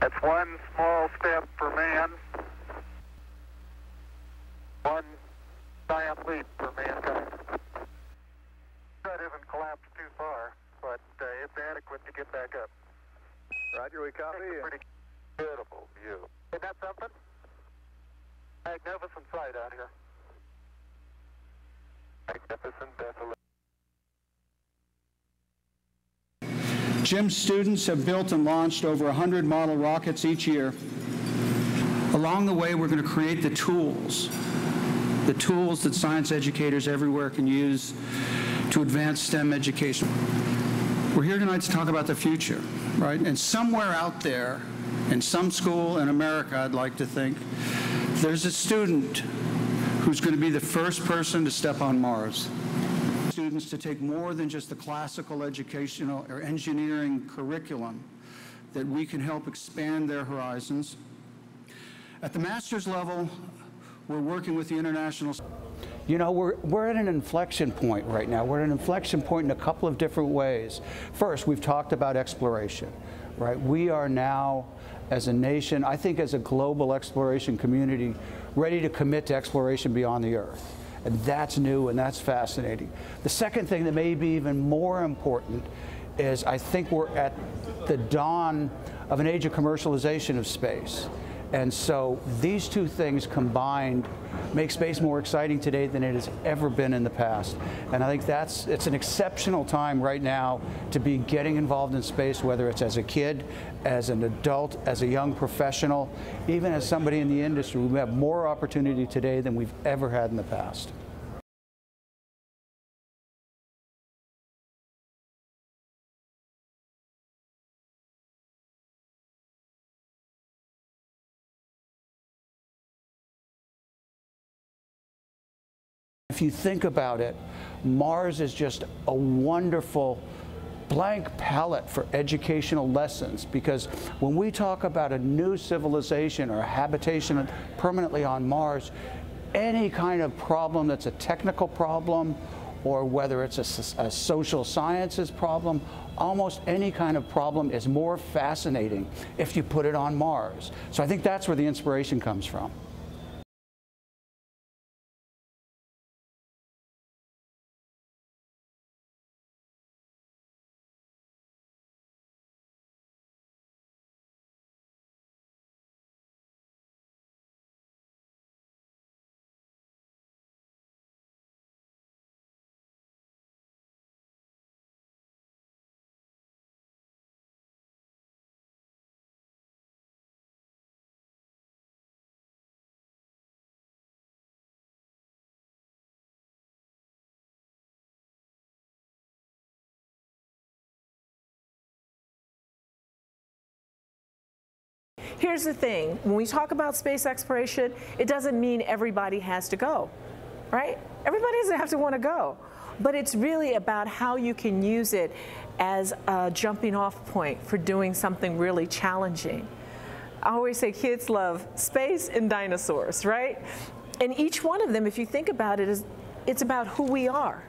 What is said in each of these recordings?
That's one small step for man, one giant leap for mankind. That isn't collapsed too far, but it's adequate to get back up. Roger, we copy. It's a pretty beautiful view. Isn't that something? Magnificent sight out here. Magnificent desolation. GEM students have built and launched over 100 model rockets each year. Along the way, we're going to create the tools that science educators everywhere can use to advance STEM education. We're here tonight to talk about the future, right? And somewhere out there, in some school in America, I'd like to think, there's a student who's going to be the first person to step on Mars. Students to take more than just the classical educational or engineering curriculum, that we can help expand their horizons. At the master's level, we're working with the international. You know, we're at an inflection point right now. We're at an inflection point in a couple of different ways. First, we've talked about exploration, right? We are now, as a nation, I think as a global exploration community, ready to commit to exploration beyond the Earth. And that's new and that's fascinating. The second thing that may be even more important is I think we're at the dawn of an age of commercialization of space. And so these two things combined make space more exciting today than it has ever been in the past. And I think it's an exceptional time right now to be getting involved in space, whether it's as a kid, as an adult, as a young professional, even as somebody in the industry. We have more opportunity today than we've ever had in the past. If you think about it, Mars is just a wonderful blank palette for educational lessons, because when we talk about a new civilization or a habitation permanently on Mars, any kind of problem that's a technical problem, or whether it's a social sciences problem, almost any kind of problem is more fascinating if you put it on Mars. So I think that's where the inspiration comes from. Here's the thing, when we talk about space exploration, it doesn't mean everybody has to go, right? Everybody doesn't have to want to go, but it's really about how you can use it as a jumping off point for doing something really challenging. I always say kids love space and dinosaurs, right? And each one of them, if you think about it, it's about who we are,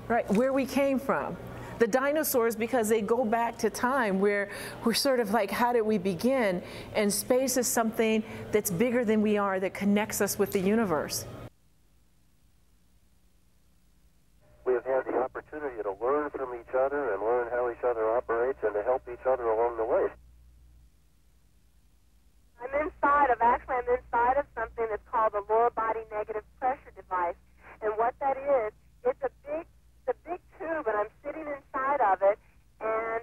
right? Where we came from. The dinosaurs, because they go back to time where we're sort of like, how did we begin? And space is something that's bigger than we are, that connects us with the universe. We have had the opportunity to learn from each other and learn how each other operates and to help each other along the way. I'm inside of something that's called a lower body negative pressure device. And what that is, it's a big tube, and I'm sitting inside of it. And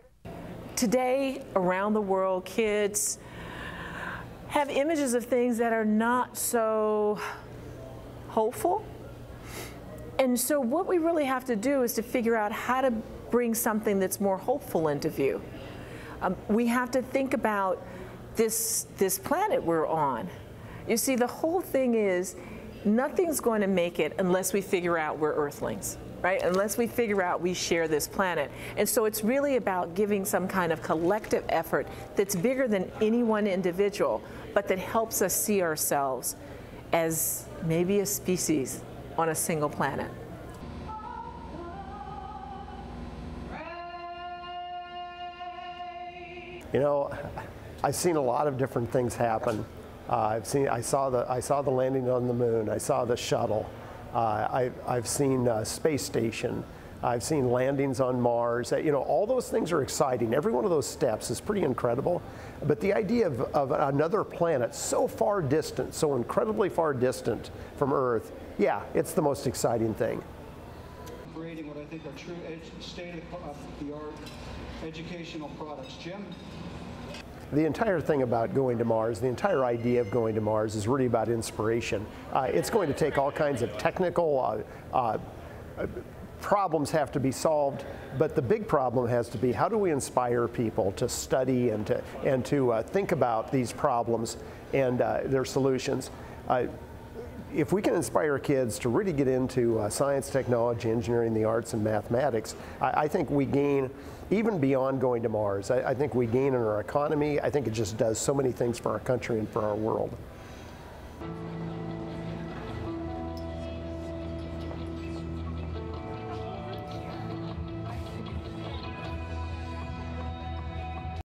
today, around the world, kids have images of things that are not so hopeful. And so what we really have to do is to figure out how to bring something that's more hopeful into view. We have to think about this planet we're on. You see, the whole thing is nothing's going to make it unless we figure out we're Earthlings, right? Unless we figure out we share this planet. And so it's really about giving some kind of collective effort that's bigger than any one individual, but that helps us see ourselves as maybe a species on a single planet. You know, I've seen a lot of different things happen. I saw the landing on the moon. I saw the shuttle. I've seen space station. I've seen landings on Mars. You know, all those things are exciting. Every one of those steps is pretty incredible. But the idea of another planet so far distant, so incredibly far distant from Earth, yeah, it's the most exciting thing. Creating what I think are true state-of-the-art educational products. Jim? The entire thing about going to Mars, the entire idea of going to Mars is really about inspiration. It's going to take all kinds of technical problems have to be solved, but the big problem has to be how do we inspire people to study and to think about these problems and their solutions. If we can inspire kids to really get into science, technology, engineering, the arts, and mathematics, I think we gain, even beyond going to Mars, I think we gain in our economy. I think it just does so many things for our country and for our world.